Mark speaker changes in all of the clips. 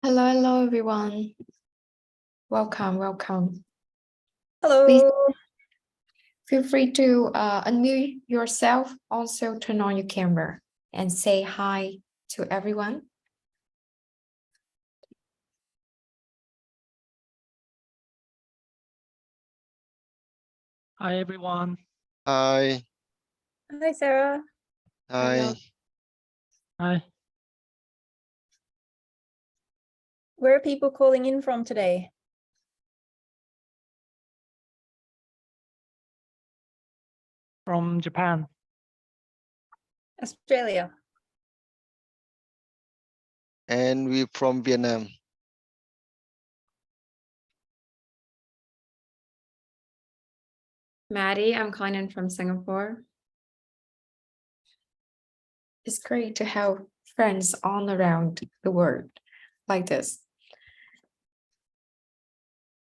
Speaker 1: Hello, everyone. Welcome.
Speaker 2: Hello.
Speaker 1: Please feel free to unmute yourself. Also turn on your camera and say hi to everyone.
Speaker 3: Hi, everyone.
Speaker 4: Hi.
Speaker 2: Hi, Sarah.
Speaker 4: Hi.
Speaker 3: Hi.
Speaker 2: Where are people calling in from today?
Speaker 3: From Japan.
Speaker 2: Australia.
Speaker 4: And we're from Vietnam.
Speaker 1: Maddie, I'm calling in from Singapore. It's great to have friends all around the world like this.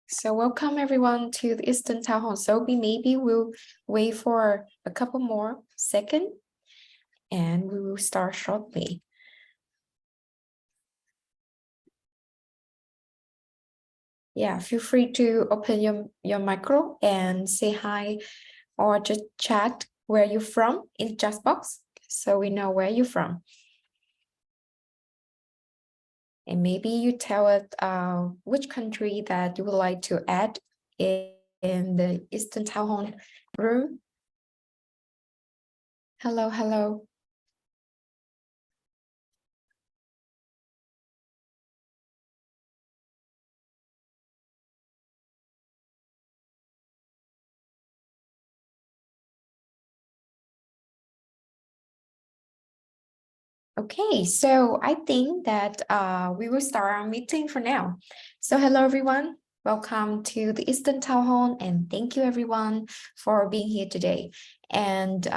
Speaker 1: So welcome everyone to the Eastern Townhall. So maybe we'll wait for a couple more seconds and we will start shortly. Yeah, feel free to open your micro and say hi or just chat where you're from in the chat box so we know where you're from. And maybe you tell us which country that you would like to add in the Eastern Townhall room. Hello. Okay, so I think that we will start our meeting for now. So hello everyone, welcome to the Eastern Townhall and thank you everyone for being here today. And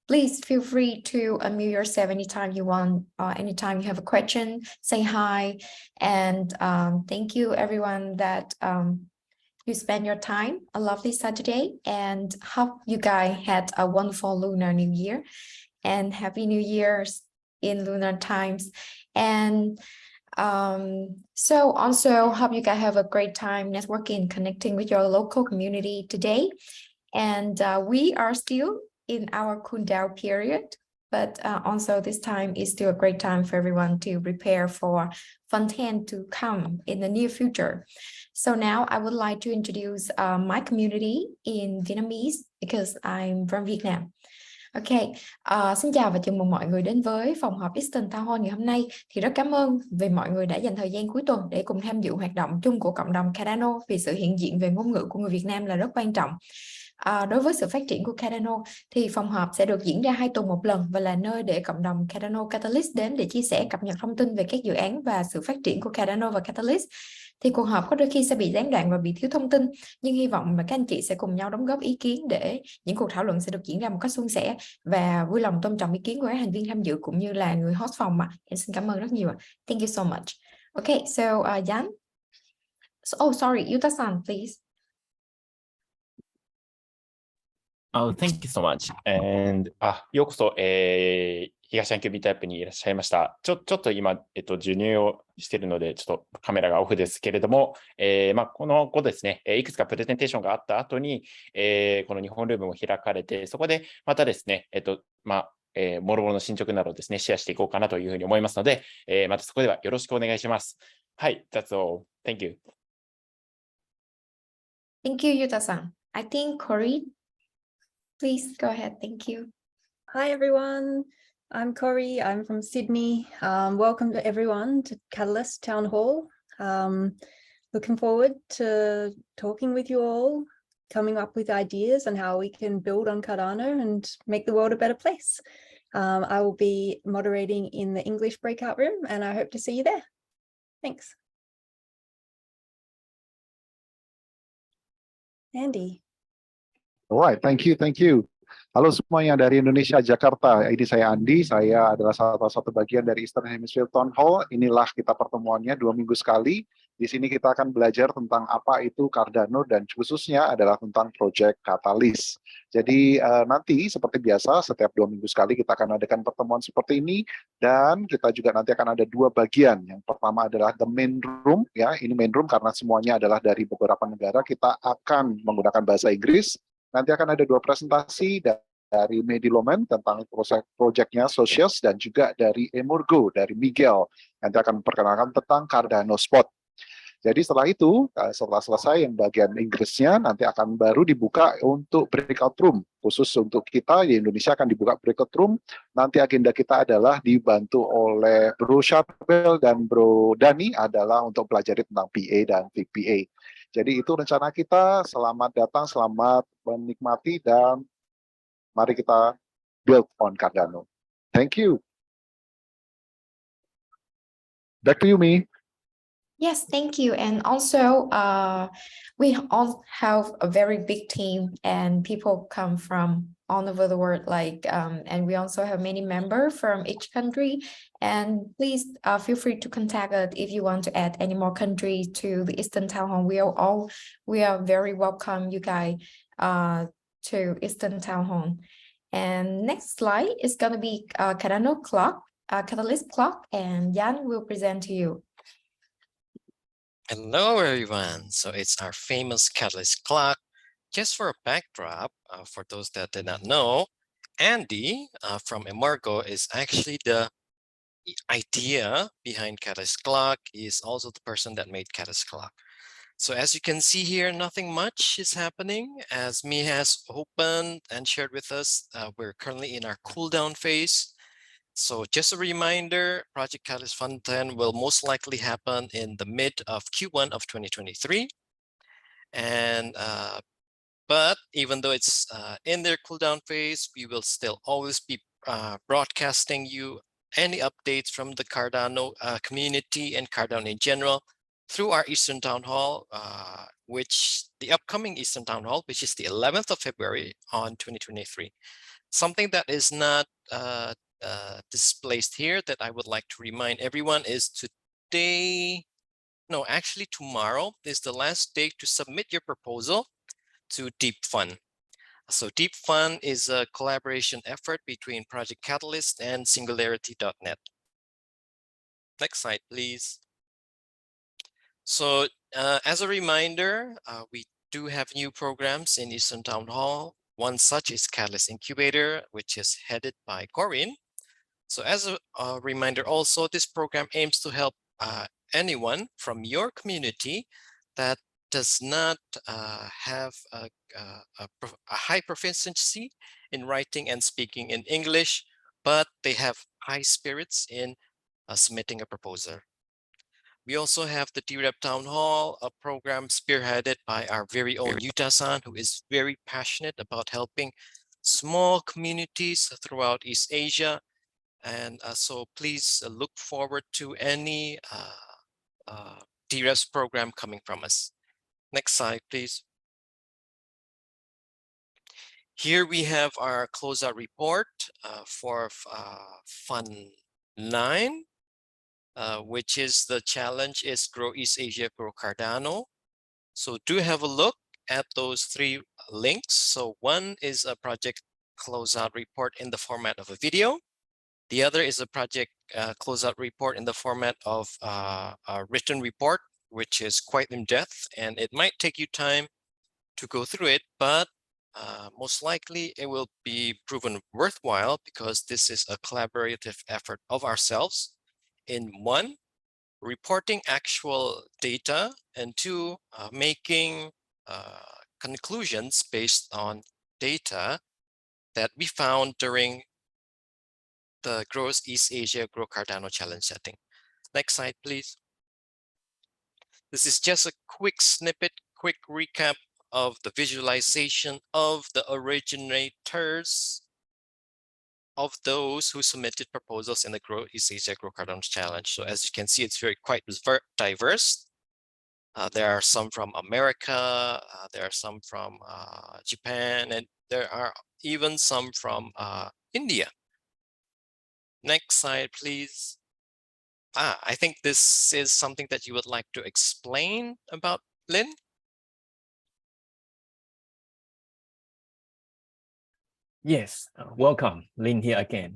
Speaker 1: please feel free to unmute yourself anytime you want, anytime you have a question, say hi. And thank you everyone that you spend your time, a lovely Saturday, and hope you guys had a wonderful Lunar New Year and Happy New Year's in lunar times. And so also hope you guys have a great time networking, connecting with your local community today. And we are still in our cool down period, but also this time is still a great time for everyone to prepare for fun time to come in the near future. So now I would like to introduce my community in Vietnamese because I'm from Vietnam. Ok, xin chào và chào mừng mọi người đến với phòng họp Eastern Townhall ngày hôm nay. Thì rất cảm ơn vì mọi người đã dành thời gian cuối tuần để cùng tham dự hoạt động chung của cộng đồng Cardano, vì sự hiện diện về ngôn ngữ của người Việt Nam là rất quan trọng. Đối với sự phát triển của Cardano thì phòng họp sẽ được diễn ra 2 tuần một lần và là nơi để cộng đồng Cardano Catalyst đến để chia sẻ cập nhật thông tin về các dự án và sự phát triển của Cardano và Catalyst. Thì cuộc họp có đôi khi sẽ bị gián đoạn và bị thiếu thông tin, nhưng hy vọng mà các anh chị sẽ cùng nhau đóng góp ý kiến để những cuộc thảo luận sẽ được diễn ra một cách suôn sẻ, và vui lòng tôn trọng ý kiến của các thành viên tham dự cũng như là người host phòng ạ. Em xin cảm ơn rất nhiều ạ. Thank you so much. Okay, so Jan. Oh, sorry, Yuta-san, please.
Speaker 5: Oh, thank you so much. And ようこそ、東山キュービータイプにいらっしゃいました。ちょっと今、授乳をしているので、ちょっとカメラがオフですけれども、この後ですね、いくつかプレゼンテーションがあった後に、この日本ルームも開かれて、そこでまたですね、もろもろの進捗などをですね、シェアしていこうかなというふうに思いますので、またそこではよろしくお願いします。はい、that's all. Thank you.
Speaker 1: Thank you, Yuta-san. I think Corey.Please go ahead. Thank you.
Speaker 2: Hi, everyone. I'm Corey. I'm from Sydney. Welcome to everyone to Catalyst Town Hall. Looking forward to talking with you all, coming up with ideas on how we can build on Cardano and make the world a better place. I will be moderating in the English breakout room, and I hope to see you there. Thanks. Andy.
Speaker 6: Alright, thank you. Halo semuanya dari Indonesia, Jakarta. Ini saya Andi, saya adalah salah satu bagian dari Eastern Hemisphere Town Hall. Inilah kita pertemuannya 2 minggu sekali. Di sini kita akan belajar tentang apa itu Cardano dan khususnya adalah tentang Project Catalyst. Jadi nanti seperti biasa setiap 2 minggu sekali kita akan adakan pertemuan seperti ini dan kita juga nanti akan ada 2 bagian. Yang pertama adalah the main room ya, ini main room karena semuanya adalah dari beberapa negara. Kita akan menggunakan bahasa Inggris. Nanti akan ada 2 presentasi dari Mehdi Lomen tentang proyeknya Socios dan juga dari Emurgo dari Miguel. Nanti akan memperkenalkan tentang Cardano Spot. Jadi setelah itu, setelah selesai yang bagian Inggrisnya, nanti akan baru dibuka untuk breakout room. Khusus untuk kita di Indonesia akan dibuka breakout room. Nanti agenda kita adalah dibantu oleh Bro Syarbel dan Bro Dani adalah untuk pelajari tentang PA dan VPA. Jadi itu rencana kita. Selamat datang, selamat menikmati, dan mari kita build on Cardano. Thank you. Back to you, Mi.
Speaker 1: Yes, thank you. And also, we all have a very big team and people come from all over the world, and we also have many members from each country. And please feel free to contact us if you want to add any more countries to the Eastern Town Hall. We are very welcome, you guys, to Eastern Town Hall. And next slide is gonna be Cardano clock, Catalyst clock, and Jan will present to you.
Speaker 7: Hello, everyone. So it's our famous Catalyst clock. Just for a backdrop, for those that did not know, Andy from Emargo is actually the idea behind Catalyst clock. He is also the person that made Catalyst clock. So as you can see here, nothing much is happening. As Mi has opened and shared with us, we're currently in our cool down phase. So just a reminder, Project Catalyst Fund 10 will most likely happen in the mid of Q1 of 2023. And but even though it's in their cooldown phase, we will still always be broadcasting you any updates from the Cardano community and Cardano in general through our Eastern Town Hall, which the upcoming Eastern Town Hall, which is the 11th of February on 2023. Something that is not displaced here that I would like to remind everyone is tomorrow is the last day to submit your proposal to Deep Fund. So Deep Fund is a collaboration effort between Project Catalyst and Singularity.net. Next slide, please. So as a reminder, we do have new programs in Eastern Town Hall. One such is Catalyst Incubator, which is headed by Corinne. So as a reminder also, this program aims to help anyone from your community that does not have a high proficiency in writing and speaking in English, but they have high spirits in submitting a proposal. We also have the DREP Town Hall, a program spearheaded by our very own Yuta-san, who is very passionate about helping small communities throughout East Asia. And so please look forward to any DREPS program coming from us. Next slide, please. Here we have our closeout report for Fund 9, which is the challenge is Grow East Asia, Grow Cardano. So do have a look at those 3 links. So one is a project closeout report in the format of a video. The other is a project closeout report in the format of a written report, which is quite in depth, and it might take you time to go through it, but most likely it will be proven worthwhile because this is a collaborative effort of ourselves in 1, reporting actual data, and 2, making conclusions based on data that we found during the Grow East Asia Grow Cardano challenge setting. Next slide, please. This is just a quick snippet, quick recap of the visualization of the originators of those who submitted proposals in the Grow East Asia Grow Cardano challenge. So as you can see, it's quite diverse. There are some from America, there are some from Japan, and there are even some from India. Next slide, please. I think this is something that you would like to explain about, Lynn.
Speaker 8: Yes, welcome, Lynn here again.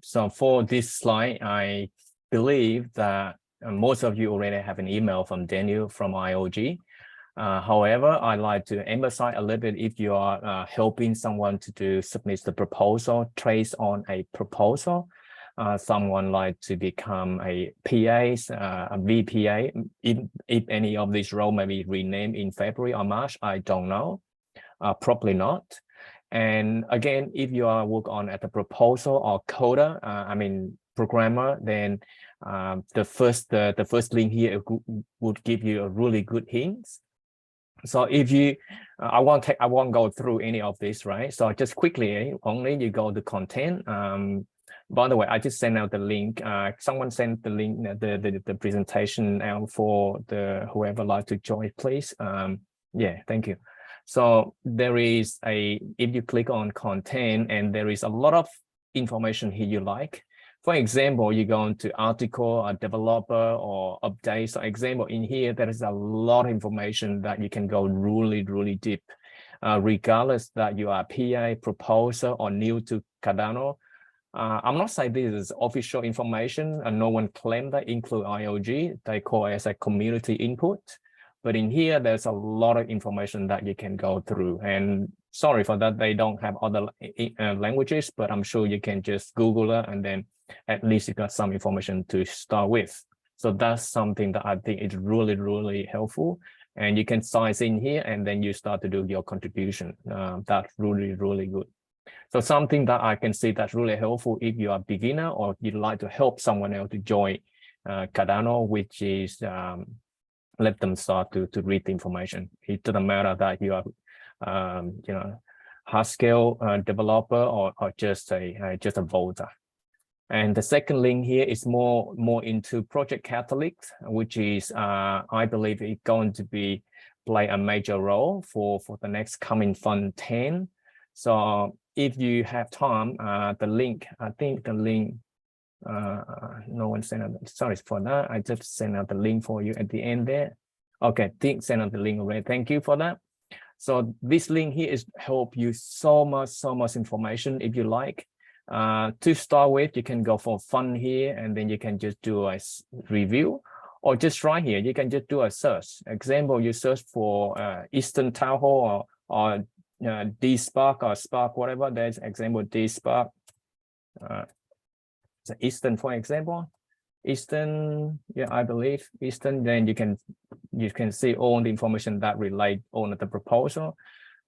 Speaker 8: So for this slide, I believe that most of you already have an email from Daniel from IOG. However, I'd like to emphasize a little bit if you are helping someone to submit the proposal, trace on a proposal, someone like to become a PA, a VPA, if any of these roles may be renamed in February or March, I don't know, probably not. And again, if you are work on at the proposal or coder, I mean programmer, then the first link here would give you a really good hints. So if you, I won't go through any of this, right? So just quickly, only you go to content. By the way, I just sent out the link. Someone sent the link, the presentation out for the whoever like to join, please. Yeah, thank you. So there is if you click on content, and there is a lot of information here you like. For example, you go into article, a developer, or updates. So example, in here, there is a lot of information that you can go really, really deep, regardless that you are PA, proposer, or new to Cardano. I'm not saying this is official information, and no one claimed that include IOG. They call it as a community input. But in here, there's a lot of information that you can go through. And sorry for that, they don't have other languages, but I'm sure you can just Google it, and then at least you got some information to start with. So that's something that I think is really, really helpful. And you can size in here, and then you start to do your contribution. That's really, really good. So something that I can see that's really helpful if you are a beginner or you'd like to help someone else to join Cardano, which is let them start to read the information. It doesn't matter that you are, you know, Haskell developer or just a voter. And the second link here is more into Project Catalyst, which is I believe it's going to play a major role for the next coming Fund 10. So if you have time, the link, I think the link. No one sent out, sorry for that. I just sent out the link for you at the end there. Okay, send out the link already. Thank you for that. So this link here is help you so much information if you like. To start with, you can go for fun here, and then you can just do a review, or just right here, you can just do a search. Example, you search for Eastern Townhall or DSpark or Spark, whatever. There's example DSpark. So Eastern, for example, Eastern, yeah, I believe Eastern. Then you can see all the information that relate on the proposal,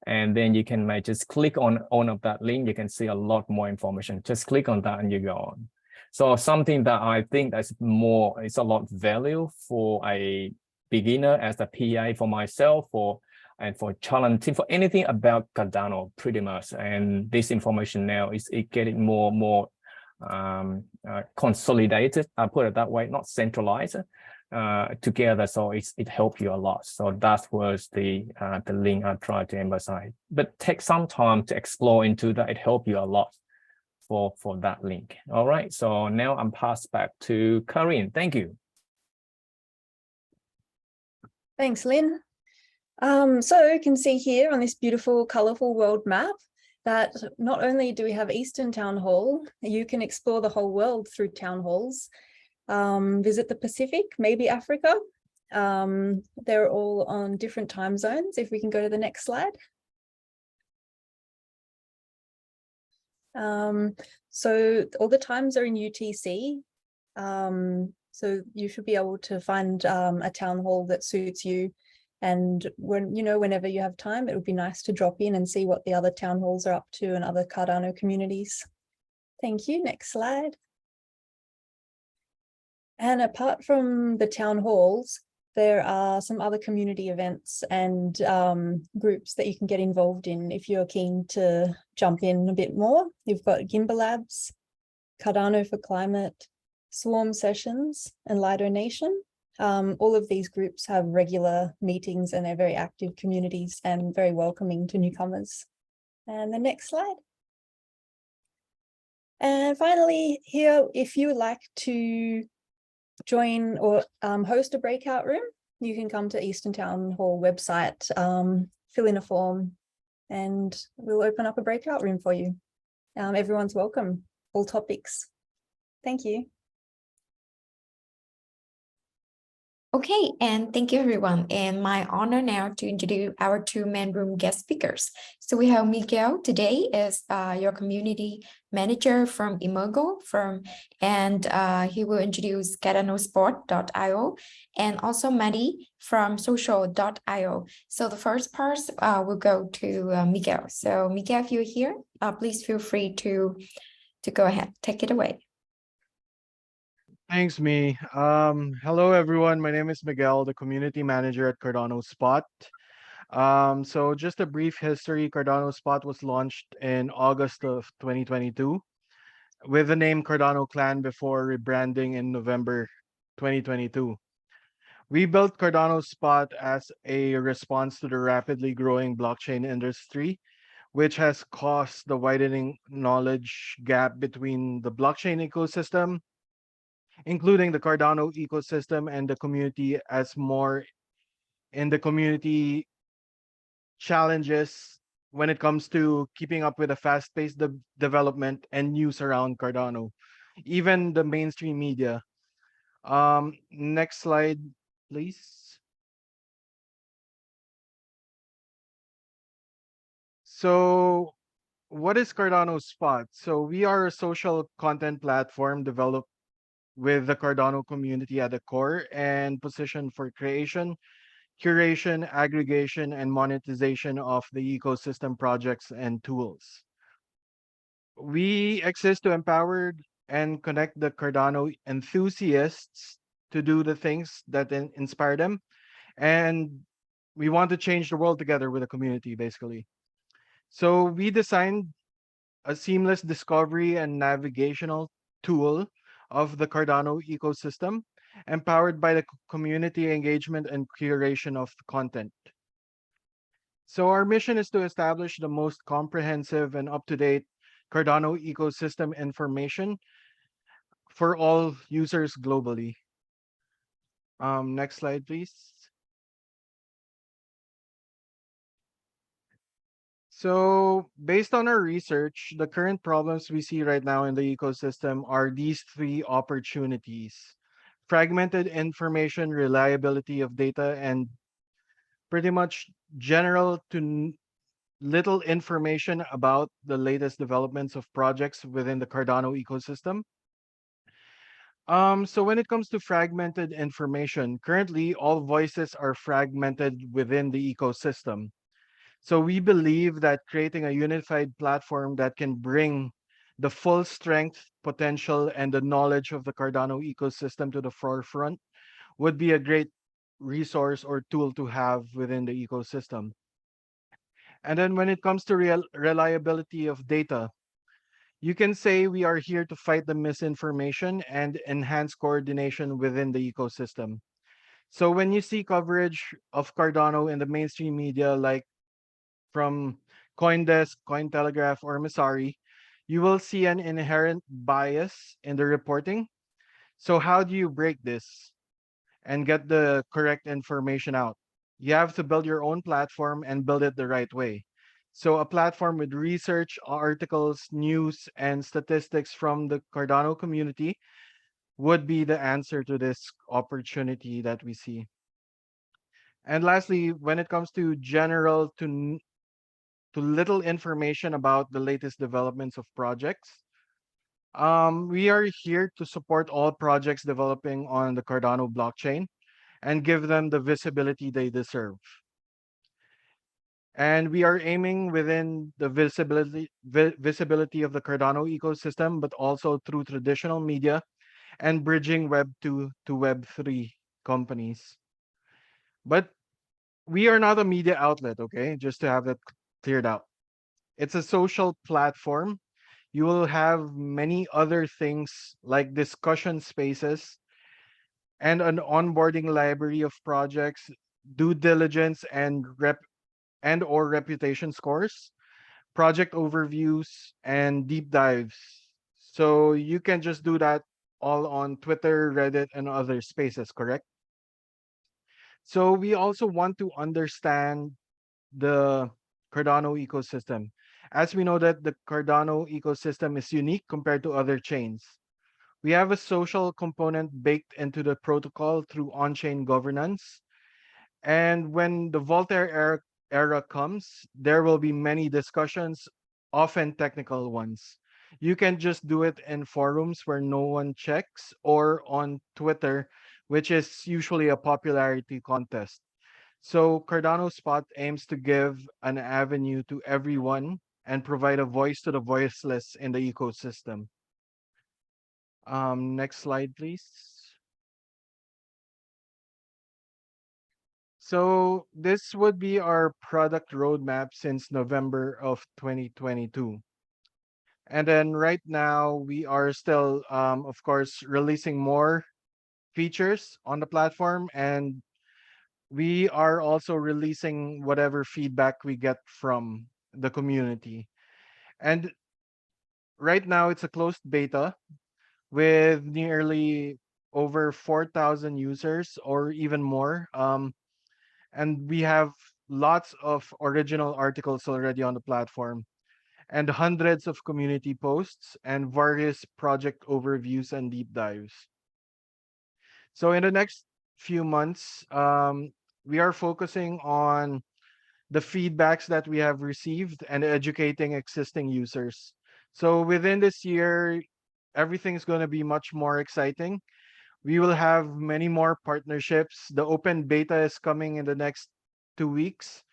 Speaker 8: and then you can just click on of that link. You can see a lot more information. Just click on that and you go on. So something that I think that's it's a lot value for a beginner as a PA, for myself, and for challenge team, for anything about Cardano, pretty much. And this information now is getting more consolidated, I put it that way, not centralized, together. So it helped you a lot. So that was the link I tried to emphasize. But take some time to explore into that. It helped you a lot for that link. All right. So now I'm passed back to Corinne. Thank you.
Speaker 2: Thanks, Lynn. So you can see here on this beautiful, colorful world map that not only do we have Eastern Town Hall, you can explore the whole world through town halls, visit the Pacific, maybe Africa. They're all on different time zones. If we can go to the next slide. So all the times are in UTC. So you should be able to find a town hall that suits you. And whenever you have time, it would be nice to drop in and see what the other town halls are up to and other Cardano communities. Thank you. Next slide. And apart from the town halls, there are some other community events and groups that you can get involved in if you're keen to jump in a bit more. You've got Gimba Labs, Cardano for Climate, Swarm Sessions, and Lido Nation. All of these groups have regular meetings and they're very active communities and very welcoming to newcomers. And the next slide. And finally here, if you would like to join or host a breakout room, you can come to Eastern Town Hall website, fill in a form, and we'll open up a breakout room for you. Everyone's welcome, all topics. Thank you.
Speaker 1: Okay, and thank you everyone. And my honor now to introduce our two main room guest speakers. So we have Miguel today as your community manager from Imago and he will introduce cardanosport.io, and also Maddie from social.io. So the first part will go to Miguel. So Miguel, if you're here, please feel free to go ahead, take it away.
Speaker 9: Thanks, Me. Hello, everyone. My name is Miguel, the community manager at Cardano Spot. So just a brief history, Cardano Spot was launched in August of 2022 with the name Cardano Clan before rebranding in November 2022. We built Cardano Spot as a response to the rapidly growing blockchain industry, which has caused the widening knowledge gap between the blockchain ecosystem, including the Cardano ecosystem and the community, as more in the community challenges when it comes to keeping up with the fast-paced development and news around Cardano, even the mainstream media. Next slide, please. So what is Cardano Spot? So we are a social content platform developed with the Cardano community at the core and positioned for creation, curation, aggregation, and monetization of the ecosystem projects and tools. We exist to empower and connect the Cardano enthusiasts to do the things that inspire them. And we want to change the world together with the community, basically. So we designed a seamless discovery and navigational tool of the Cardano ecosystem, empowered by the community engagement and curation of content. So our mission is to establish the most comprehensive and up-to-date Cardano ecosystem information for all users globally. Next slide, please. So based on our research, the current problems we see right now in the ecosystem are these three opportunities: fragmented information, reliability of data, and pretty much general to little information about the latest developments of projects within the Cardano ecosystem. So when it comes to fragmented information, currently all voices are fragmented within the ecosystem. So we believe that creating a unified platform that can bring the full strength, potential, and the knowledge of the Cardano ecosystem to the forefront would be a great resource or tool to have within the ecosystem. And then when it comes to reliability of data, you can say we are here to fight the misinformation and enhance coordination within the ecosystem. So when you see coverage of Cardano in the mainstream media, like from CoinDesk, Cointelegraph, or Masari, you will see an inherent bias in the reporting. So how do you break this and get the correct information out? You have to build your own platform and build it the right way. So a platform with research, articles, news, and statistics from the Cardano community would be the answer to this opportunity that we see. And lastly, when it comes to general to little information about the latest developments of projects, we are here to support all projects developing on the Cardano blockchain and give them the visibility they deserve. And we are aiming within the visibility of the Cardano ecosystem, but also through traditional media and bridging Web 2 to Web 3 companies. But we are not a media outlet, okay? Just to have that cleared out. It's a social platform. You will have many other things like discussion spaces and an onboarding library of projects, due diligence and or reputation scores, project overviews, and deep dives. So you can just do that all on Twitter, Reddit, and other spaces, correct? So we also want to understand the Cardano ecosystem. As we know that the Cardano ecosystem is unique compared to other chains. We have a social component baked into the protocol through on-chain governance. And when the Voltaire era comes, there will be many discussions, often technical ones. You can just do it in forums where no one checks or on Twitter, which is usually a popularity contest. So Cardano Spot aims to give an avenue to everyone and provide a voice to the voiceless in the ecosystem. Next slide, please. So this would be our product roadmap since November of 2022. And then right now we are still, of course, releasing more features on the platform, and we are also releasing whatever feedback we get from the community. And right now it's a closed beta with nearly over 4,000 users or even more. And we have lots of original articles already on the platform and hundreds of community posts and various project overviews and deep dives. So in the next few months, we are focusing on the feedbacks that we have received and educating existing users. So within this year, everything's going to be much more exciting. We will have many more partnerships. The open beta is coming in the next 2 weeks.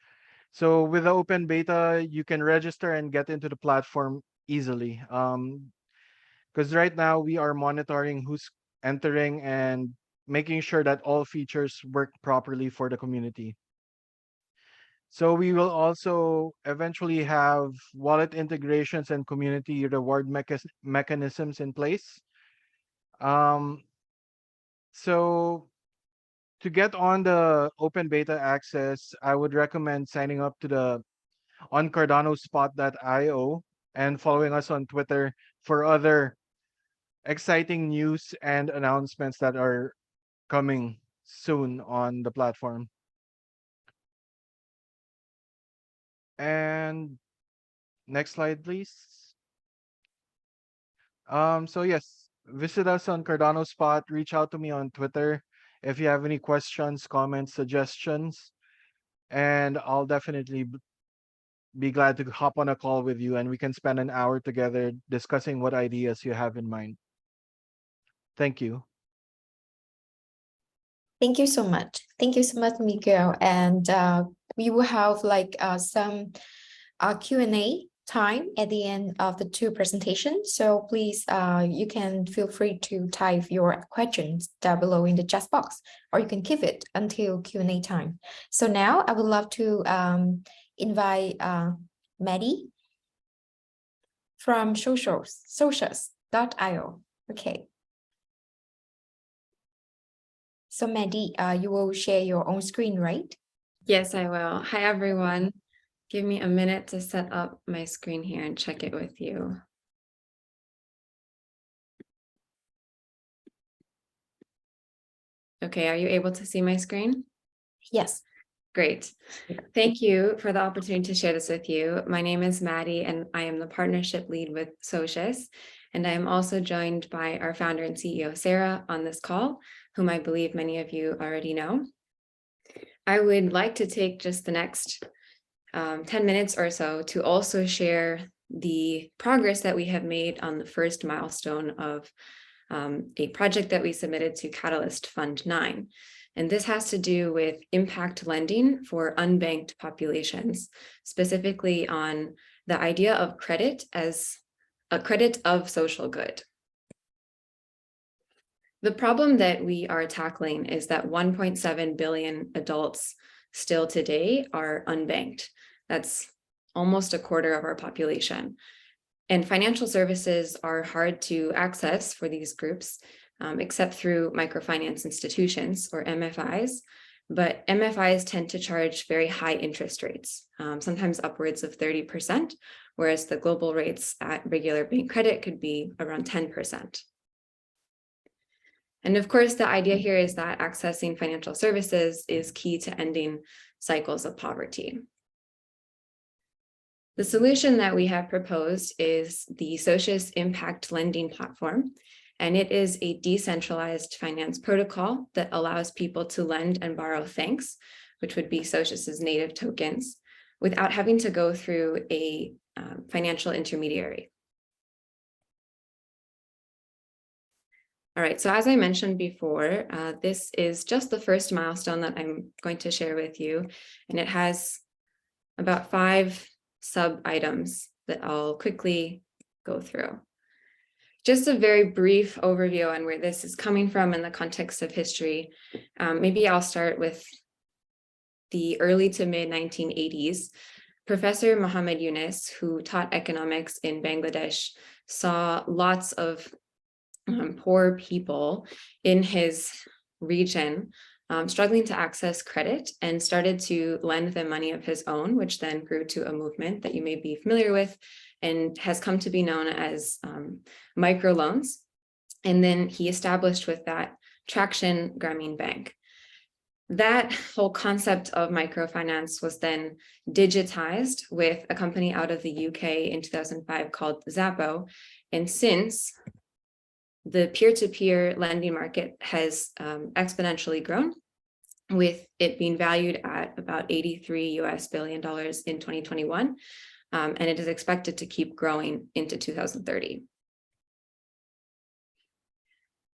Speaker 9: So with the open beta, you can register and get into the platform easily. Because right now we are monitoring who's entering and making sure that all features work properly for the community. So we will also eventually have wallet integrations and community reward mechanisms in place. So to get on the open beta access, I would recommend signing up to the on cardanospot.io and following us on Twitter for other exciting news and announcements that are coming soon on the platform. And next slide, please. So yes, visit us on Cardano Spot, reach out to me on Twitter if you have any questions, comments, suggestions, and I'll definitely be glad to hop on a call with you and we can spend an hour together discussing what ideas you have in mind. Thank you.
Speaker 1: Thank you so much. Thank you so much, Miguel. And we will have like some Q&A time at the end of the two presentations. So please, you can feel free to type your questions down below in the chat box, or you can keep it until Q&A time. So now I would love to invite Maddie from socials.io. Okay. So Maddie, you will share your own screen, right?
Speaker 10: Yes, I will. Hi, everyone. Give me a minute to set up my screen here and check it with you. Okay, are you able to see my screen?
Speaker 1: Yes.
Speaker 10: Great. Thank you for the opportunity to share this with you. My name is Maddie, and I am the partnership lead with Socius. And I am also joined by our founder and CEO, Sarah, on this call, whom I believe many of you already know. I would like to take just the next 10 minutes or so to also share the progress that we have made on the first milestone of a project that we submitted to Catalyst Fund 9. And this has to do with impact lending for unbanked populations, specifically on the idea of credit as a credit of social good. The problem that we are tackling is that 1.7 billion adults still today are unbanked. That's almost a quarter of our population. And financial services are hard to access for these groups, except through microfinance institutions or MFIs. But MFIs tend to charge very high interest rates, sometimes upwards of 30%, whereas the global rates at regular bank credit could be around 10%. And of course, the idea here is that accessing financial services is key to ending cycles of poverty. The solution that we have proposed is the Socius Impact Lending Platform, and it is a decentralized finance protocol that allows people to lend and borrow thanks, which would be Socius's native tokens, without having to go through a financial intermediary. All right, so as I mentioned before, this is just the first milestone that I'm going to share with you, and it has about 5 sub-items that I'll quickly go through. Just a very brief overview on where this is coming from in the context of history. Maybe I'll start with the early to mid 1980s. Professor Muhammad Yunus, who taught economics in Bangladesh, saw lots of poor people in his region struggling to access credit, and started to lend them money of his own, which then grew to a movement that you may be familiar with and has come to be known as microloans. And then he established with that Traction Grameen Bank. That whole concept of microfinance was then digitized with a company out of the UK in 2005 called Zappo. And since, the peer-to-peer lending market has exponentially grown, with it being valued at about $83 billion in 2021, and it is expected to keep growing into 2030.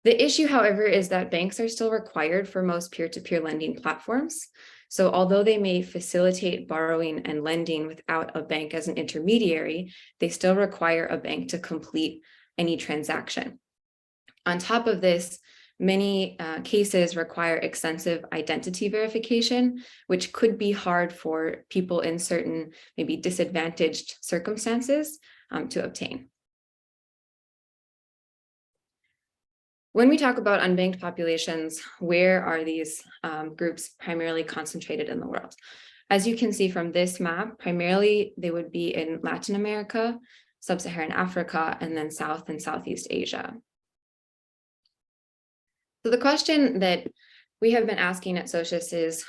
Speaker 10: The issue, however, is that banks are still required for most peer-to-peer lending platforms. So although they may facilitate borrowing and lending without a bank as an intermediary, they still require a bank to complete any transaction. On top of this, many cases require extensive identity verification, which could be hard for people in certain, maybe disadvantaged circumstances to obtain. When we talk about unbanked populations, where are these groups primarily concentrated in the world? As you can see from this map, primarily they would be in Latin America, Sub-Saharan Africa, and then South and Southeast Asia. So the question that we have been asking at Socius is,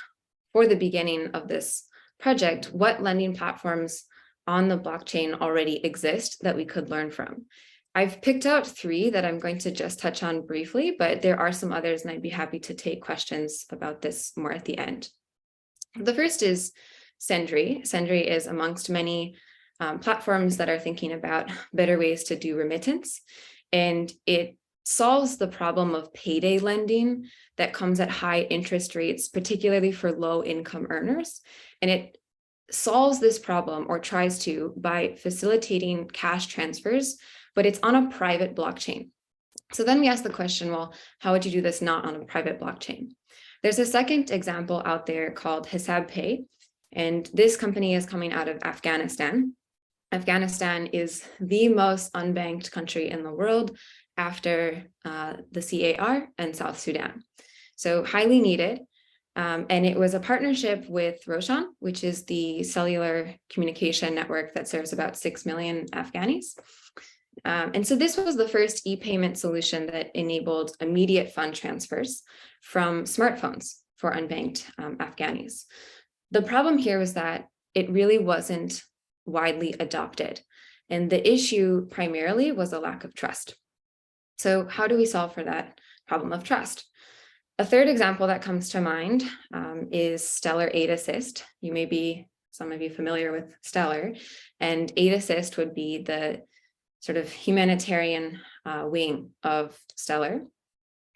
Speaker 10: for the beginning of this project, what lending platforms on the blockchain already exist that we could learn from? I've picked out 3 that I'm going to just touch on briefly, but there are some others, and I'd be happy to take questions about this more at the end. The first is Sendry. Sendry is amongst many platforms that are thinking about better ways to do remittance, and it solves the problem of payday lending that comes at high interest rates, particularly for low income earners. And it solves this problem, or tries to, by facilitating cash transfers, but it's on a private blockchain. So then we ask the question, well, how would you do this not on a private blockchain? There's a second example out there called Hisab Pay, and this company is coming out of Afghanistan. Afghanistan is the most unbanked country in the world after the CAR and South Sudan. So highly needed. And it was a partnership with Roshan, which is the cellular communication network that serves about 6 million Afghanis. And so this was the first e-payment solution that enabled immediate fund transfers from smartphones for unbanked Afghanis. The problem here was that it really wasn't widely adopted. And the issue primarily was a lack of trust. So how do we solve for that problem of trust? A third example that comes to mind is Stellar Aid Assist. You may be, some of you, familiar with Stellar, and Aid Assist would be the sort of humanitarian wing of Stellar.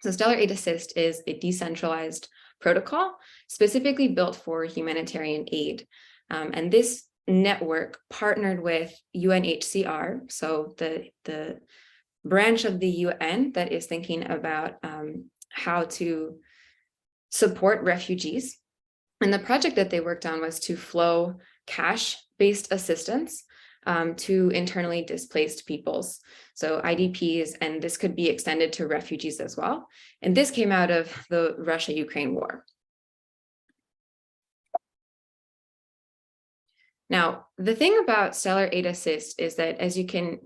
Speaker 10: So Stellar Aid Assist is a decentralized protocol specifically built for humanitarian aid. And this network partnered with UNHCR, so the branch of the UN that is thinking about how to support refugees. And the project that they worked on was to flow cash-based assistance to internally displaced peoples, so IDPs, and this could be extended to refugees as well. And this came out of the Russia-Ukraine war. Now, the thing about Stellar Aid Assist is that, as you can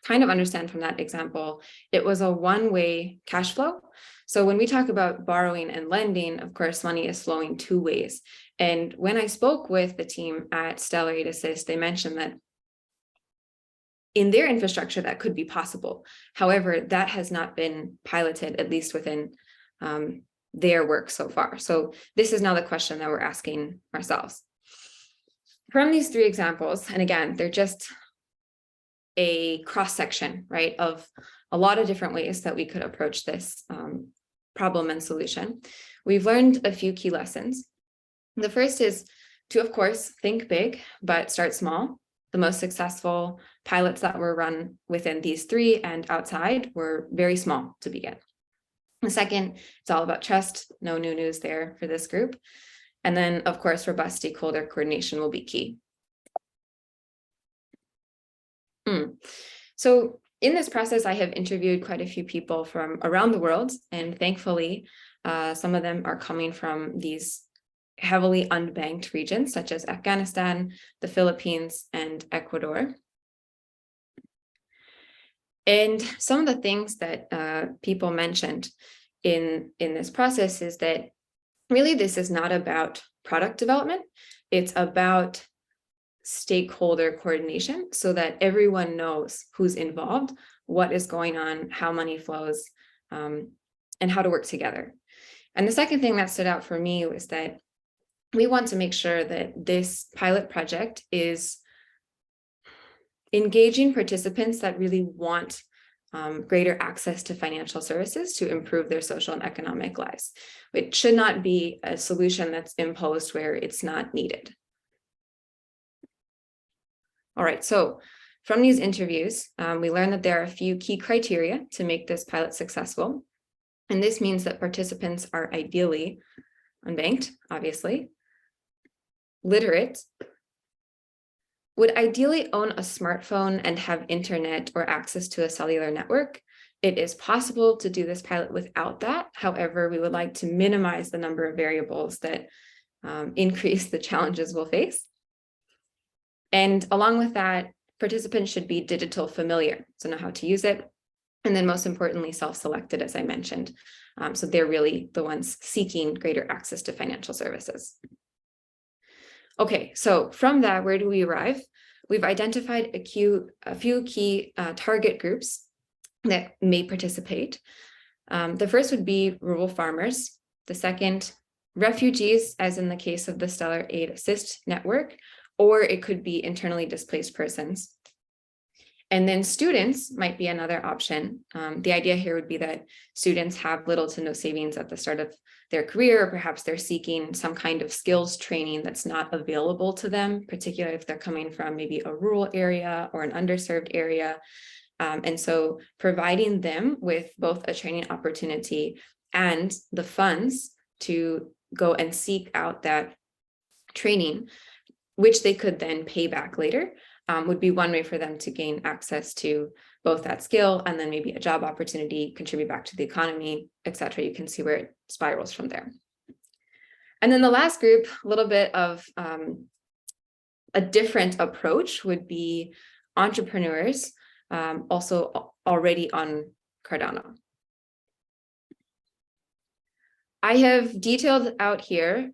Speaker 10: kind of understand from that example, it was a one-way cash flow. So when we talk about borrowing and lending, of course, money is flowing two ways. And when I spoke with the team at Stellar Aid Assist, they mentioned that in their infrastructure, that could be possible. However, that has not been piloted, at least within their work so far. So this is now the question that we're asking ourselves. From these three examples, and again, they're just a cross-section, right, of a lot of different ways that we could approach this problem and solution. We've learned a few key lessons. The first is to, of course, think big, but start small. The most successful pilots that were run within these three and outside were very small to begin. The second, it's all about trust. No new news there for this group. And then, of course, robust stakeholder coordination will be key. So in this process, I have interviewed quite a few people from around the world, and thankfully, some of them are coming from these heavily unbanked regions, such as Afghanistan, the Philippines, and Ecuador. And some of the things that people mentioned in this process is that really this is not about product development, it's about stakeholder coordination so that everyone knows who's involved, what is going on, how money flows, and how to work together. And the second thing that stood out for me was that we want to make sure that this pilot project is engaging participants that really want greater access to financial services to improve their social and economic lives. It should not be a solution that's imposed where it's not needed. All right, so from these interviews, we learned that there are a few key criteria to make this pilot successful. And this means that participants are ideally unbanked, obviously, literate, would ideally own a smartphone and have internet or access to a cellular network. It is possible to do this pilot without that. However, we would like to minimize the number of variables that increase the challenges we'll face. And along with that, participants should be digital familiar, so know how to use it. And then most importantly, self-selected, as I mentioned. So they're really the ones seeking greater access to financial services. Okay, so from that, where do we arrive? We've identified a few key target groups that may participate. The first would be rural farmers. The second, refugees, as in the case of the Stellar Aid Assist network, or it could be internally displaced persons. And then students might be another option. The idea here would be that students have little to no savings at the start of their career, or perhaps they're seeking some kind of skills training that's not available to them, particularly if they're coming from maybe a rural area or an underserved area. And so providing them with both a training opportunity and the funds to go and seek out that training, which they could then pay back later, would be one way for them to gain access to both that skill and then maybe a job opportunity, contribute back to the economy, et cetera. You can see where it spirals from there. And then the last group, a little bit of a different approach would be entrepreneurs, also already on Cardano. I have detailed out here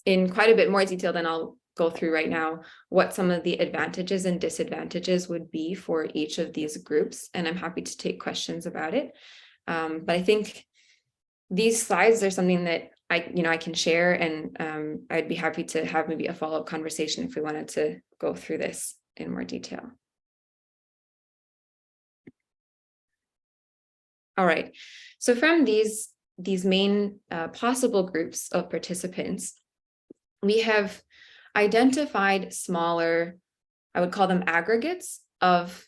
Speaker 10: in quite a bit more detail than I'll go through right now, what some of the advantages and disadvantages would be for each of these groups. And I'm happy to take questions about it. But I think these slides are something that I can share, and I'd be happy to have maybe a follow-up conversation if we wanted to go through this in more detail. All right, so from these main possible groups of participants, we have identified smaller, I would call them aggregates of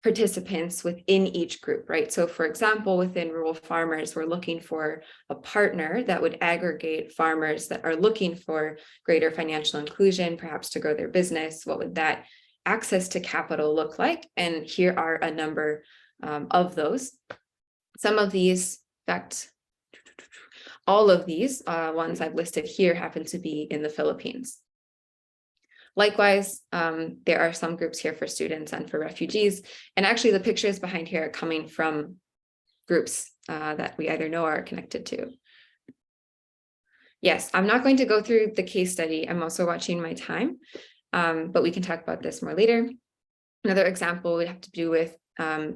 Speaker 10: participants within each group, right? So for example, within rural farmers, we're looking for a partner that would aggregate farmers that are looking for greater financial inclusion, perhaps to grow their business. What would that access to capital look like? And here are a number of those. Some of these, in fact, all of these ones I've listed here happen to be in the Philippines. Likewise, there are some groups here for students and for refugees. And actually the pictures behind here are coming from groups that we either know or are connected to. Yes, I'm not going to go through the case study. I'm also watching my time, but we can talk about this more later. Another example would have to do with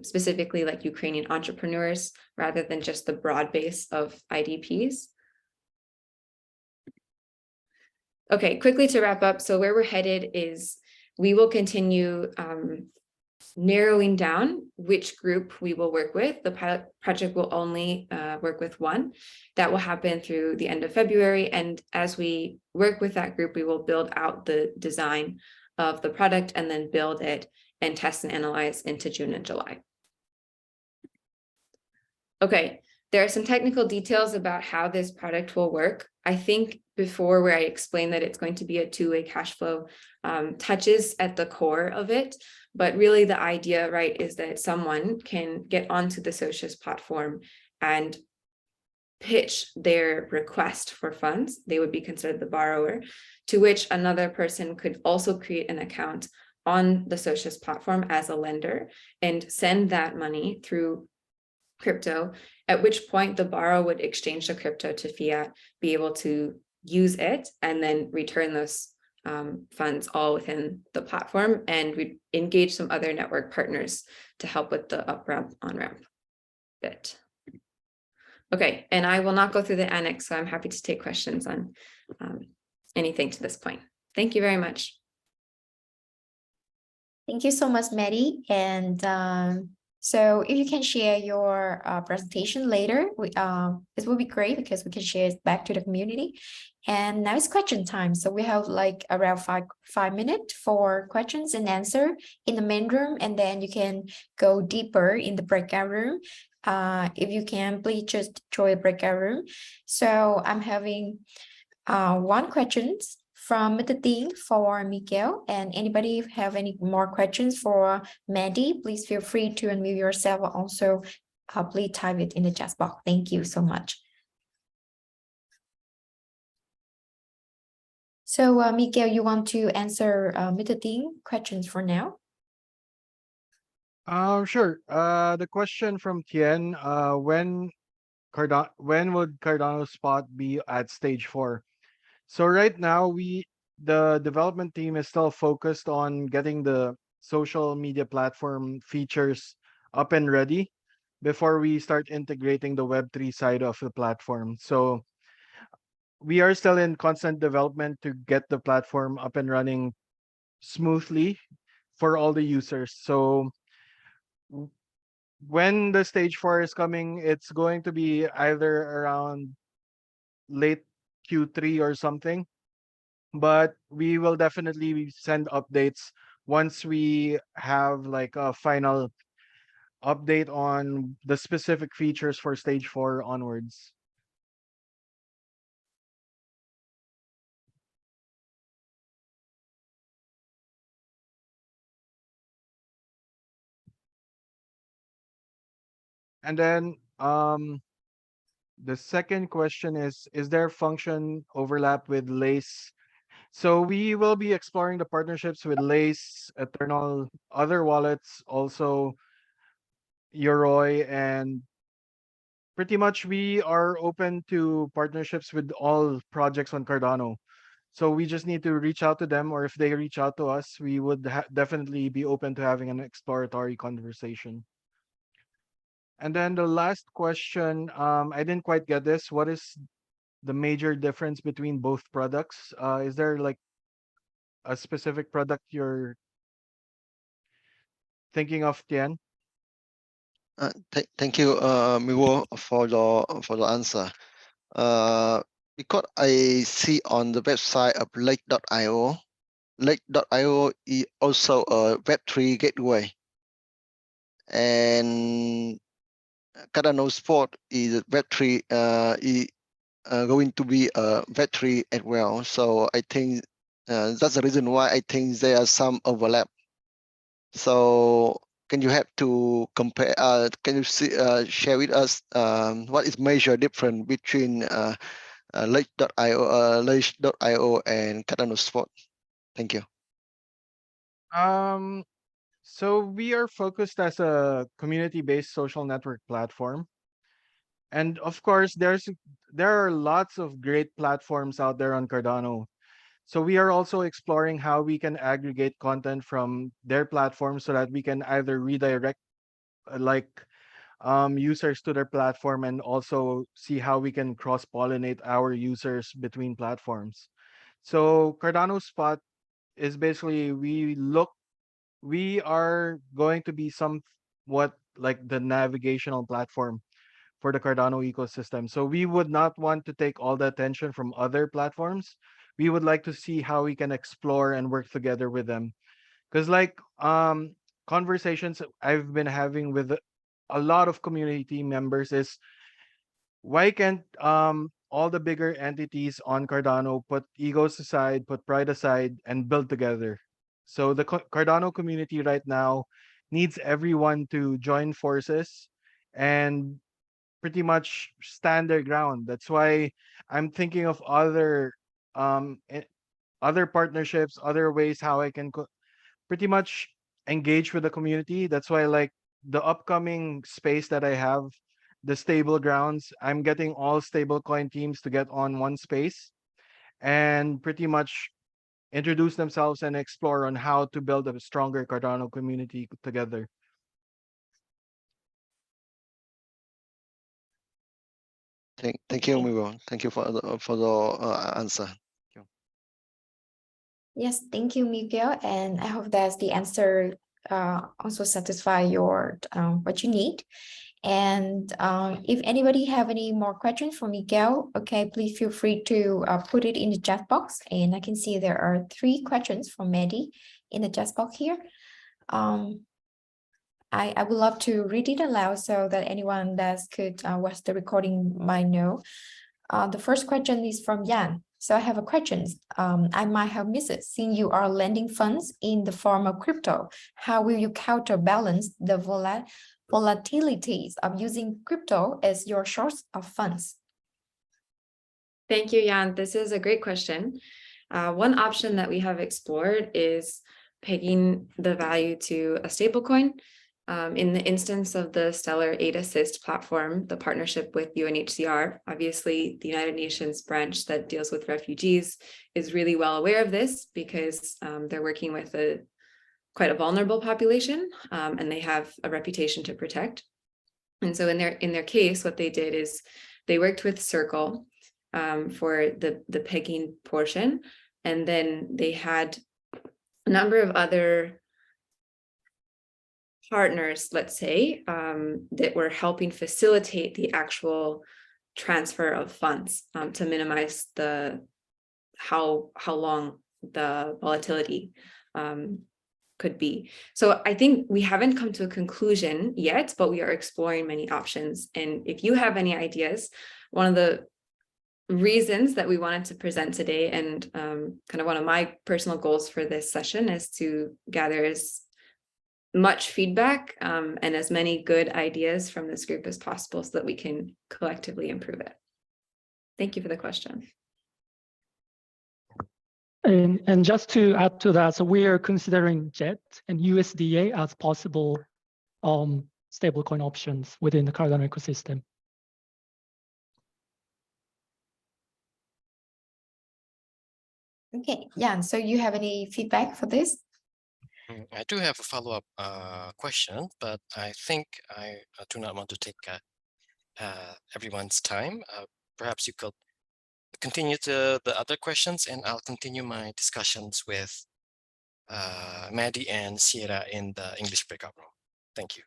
Speaker 10: specifically like Ukrainian entrepreneurs rather than just the broad base of IDPs. Okay, quickly to wrap up. So where we're headed is we will continue narrowing down which group we will work with. The pilot project will only work with one. That will happen through the end of February. And as we work with that group, we will build out the design of the product and then build it and test and analyze into June and July. Okay, there are some technical details about how this product will work. I think before where I explained that it's going to be a two-way cash flow touches at the core of it. But really the idea, right, is that someone can get onto the Socius platform and pitch their request for funds. They would be considered the borrower, to which another person could also create an account on the Socius platform as a lender and send that money through crypto, at which point the borrower would exchange the crypto to fiat, be able to use it, and then return those funds all within the platform. And we engage some other network partners to help with the up-ramp, on-ramp bit. Okay, and I will not go through the annex, so I'm happy to take questions on anything to this point. Thank you very much.
Speaker 1: Thank you so much, Maddie. And so if you can share your presentation later, this will be great because we can share it back to the community. And now it's question time. So we have like around five minutes for questions and answer in the main room, and then you can go deeper in the breakout room. If you can, please just join the breakout room. So I'm having one question from Mr. Ting for Miguel, and anybody have any more questions for Maddie, please feel free to unmute yourself. Also, please type it in the chat box. Thank you so much. So Miguel, you want to answer Mr. Ting questions for now?
Speaker 9: Sure. The question from Tien, when would Cardano spot be at stage 4? So right now the development team is still focused on getting the social media platform features up and ready before we start integrating the Web3 side of the platform. So we are still in constant development to get the platform up and running smoothly for all the users. So when the stage 4 is coming, it's going to be either around late Q3 or something, but we will definitely send updates once we have like a final update on the specific features for stage 4 onwards. And then the second question is there function overlap with Lace? So we will be exploring the partnerships with Lace, Eternal, other wallets, also Yoroi, and pretty much we are open to partnerships with all projects on Cardano. So we just need to reach out to them, or if they reach out to us, we would definitely be open to having an exploratory conversation. And then the last question, I didn't quite get this. What is the major difference between both products? Is there like a specific product you're thinking of, Tian?
Speaker 4: Thank you, Miwo, for the answer. Because I see on the website of Lake.io, Lake.io is also a Web3 gateway, and Cardano Sport is Web3. Is going to be a Web3 as well. So I think that's the reason why I think there are some overlap. So can you have to compare? Can you share with us what is major difference between Lake.io and Cardano Spot? Thank you.
Speaker 9: So we are focused as a community-based social network platform. And of course, there are lots of great platforms out there on Cardano. So we are also exploring how we can aggregate content from their platform so that we can either redirect users to their platform and also see how we can cross-pollinate our users between platforms. So Cardano Spot is basically we are going to be somewhat like the navigational platform for the Cardano ecosystem. So we would not want to take all the attention from other platforms. We would like to see how we can explore and work together with them. Because conversations I've been having with a lot of community members is why can't all the bigger entities on Cardano put egos aside, put pride aside, and build together? So the Cardano community right now needs everyone to join forces and pretty much stand their ground. That's why I'm thinking of other partnerships, other ways how I can pretty much engage with the community. That's why like the upcoming space that I have, the stable grounds, I'm getting all stablecoin teams to get on one space and pretty much introduce themselves and explore on how to build a stronger Cardano community together.
Speaker 4: Thank you, Miguel. Thank you for the answer.
Speaker 1: Yes, thank you, Miguel. And I hope that the answer also satisfy your what you need. And if anybody have any more questions for Miguel, okay, please feel free to put it in the chat box. And I can see there are 3 questions from Maddie in the chat box here. I would love to read it aloud so that anyone that could watch the recording might know. The first question is from Jan. So I have a question. I might have missed it. Since you are lending funds in the form of crypto, how will you counterbalance the volatilities of using crypto as your source of funds?
Speaker 10: Thank you, Jan. This is a great question. One option that we have explored is pegging the value to a stablecoin. In the instance of the Stellar Aid Assist platform, the partnership with UNHCR, obviously the United Nations branch that deals with refugees is really well aware of this because they're working with quite a vulnerable population and they have a reputation to protect. And so in their case, what they did is they worked with Circle for the pegging portion, and then they had a number of other partners, let's say, that were helping facilitate the actual transfer of funds to minimize how long the volatility could be. So I think we haven't come to a conclusion yet, but we are exploring many options. And if you have any ideas, one of the reasons that we wanted to present today and kind of one of my personal goals for this session is to gather as much feedback and as many good ideas from this group as possible so that we can collectively improve it. Thank you for the question.
Speaker 3: And just to add to that, so we are considering JET and USDA as possible stablecoin options within the Cardano ecosystem.
Speaker 1: Okay, Jan, so you have any feedback for this?
Speaker 7: I do have a follow-up question, but I think I do not want to take everyone's time. Perhaps you could continue to the other questions and I'll continue my discussions with Maddie and Sierra in the English breakout room. Thank you.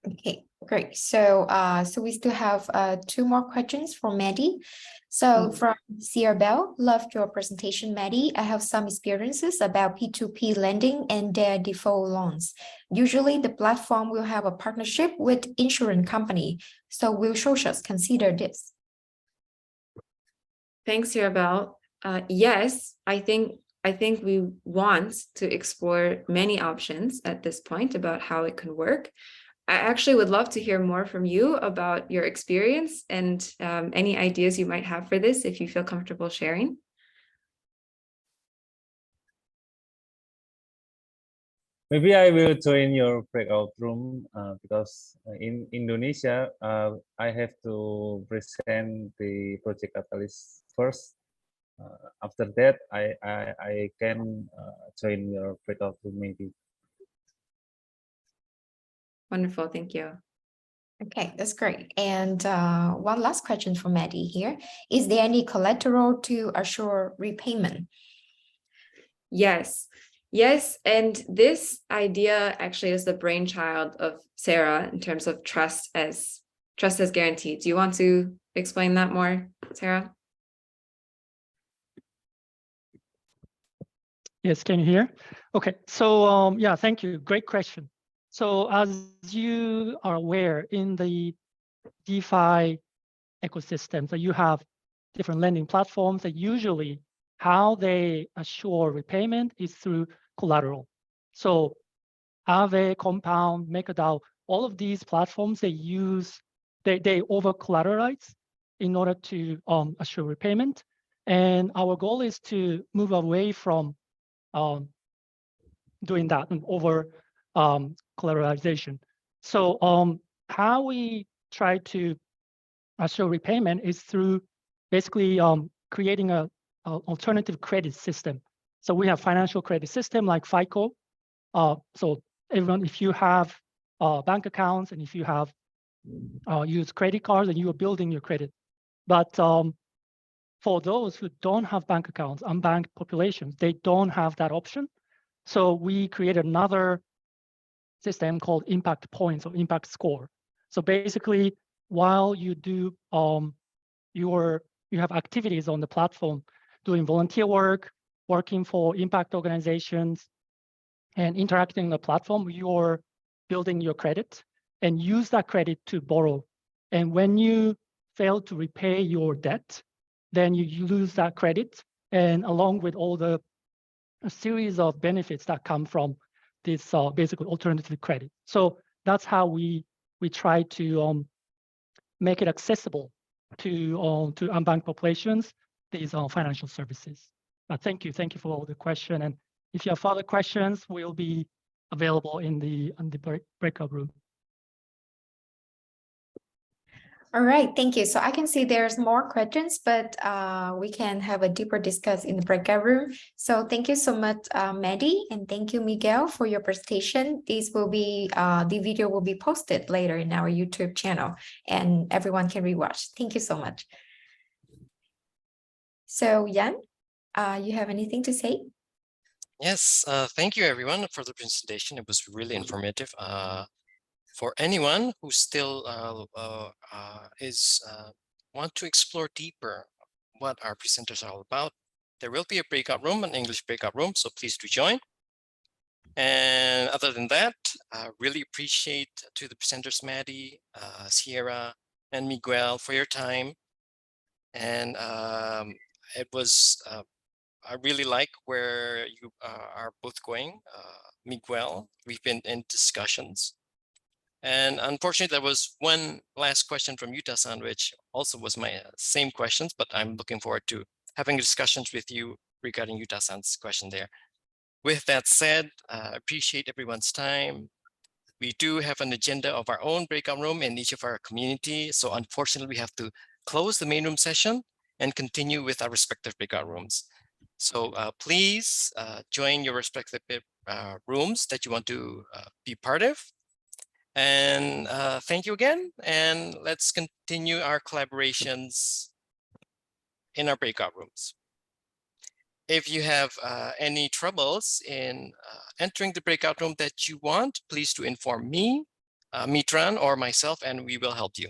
Speaker 1: Okay, great. So so we still have 2 more questions from Maddie. So from Sierra Bell, loved your presentation, Maddie. I have some experiences about P2P lending and their default loans. Usually the platform will have a partnership with insurance company. So will socials consider this?
Speaker 10: Thanks, Sierra Bell. Yes, I think we want to explore many options at this point about how it can work. I actually would love to hear more from you about your experience and any ideas you might have for this if you feel comfortable sharing.
Speaker 11: Maybe I will join your breakout room because in Indonesia, I have to present the project catalyst first. After that, I can join your breakout room maybe.
Speaker 10: Wonderful, thank you.
Speaker 1: Okay, that's great. And one last question for Maddie here. Is there any collateral to assure repayment?
Speaker 10: Yes, yes, and this idea actually is the brainchild of Sarah in terms of trust as guaranteed. Do you want to explain that more, Sarah?
Speaker 3: Yes, can you hear? Okay, so yeah, thank you. Great question. So as you are aware, in the DeFi ecosystem, so you have different lending platforms that usually how they assure repayment is through collateral. So Aave, Compound, MakerDAO, all of these platforms, they over collateralize in order to assure repayment. And our goal is to move away from doing that and over collateralization. So how we try to assure repayment is through basically creating a alternative credit system. So we have financial credit system like FICO. So everyone, if you have bank accounts and if you have used credit cards and you are building your credit, but for those who don't have bank accounts, unbanked populations, they don't have that option. So we created another system called impact points or impact score. So basically, while you do you have activities on the platform, doing volunteer work, working for impact organizations, and interacting on the platform, you're building your credit and use that credit to borrow. And when you fail to repay your debt, then you lose that credit, and along with all the a series of benefits that come from this basically alternative credit. So that's how we try to make it accessible to unbanked populations, these financial services. But thank you for all the question. And if you have further questions, we'll be available in the breakout room.
Speaker 1: All right, thank you. So I can see there's more questions, but we can have a deeper discuss in the breakout room. So thank you so much, Maddie, and thank you, Miguel, for your presentation. This will be the video will be posted later in our YouTube channel, and everyone can rewatch. Thank you so much. So Jan, you have anything to say?
Speaker 7: Yes, thank you everyone for the presentation. It was really informative. For anyone who still want to explore deeper what our presenters are all about, there will be a breakout room, an English breakout room, so please do join. And other than that, I really appreciate to the presenters, Maddie, Sierra, and Miguel for your time. And it was, I really like where you are both going. Miguel, we've been in discussions. And unfortunately, there was one last question from Yuta-san, which also was my same questions, but I'm looking forward to having discussions with you regarding Yuta-san's question there. With that said, I appreciate everyone's time. We do have an agenda of our own breakout room in each of our community. So unfortunately, we have to close the main room session and continue with our respective breakout rooms. So please join your respective rooms that you want to be part of. And thank you again. And let's continue our collaborations in our breakout rooms. If you have any troubles in entering the breakout room that you want, please do inform me, Mitran, or myself, and we will help you.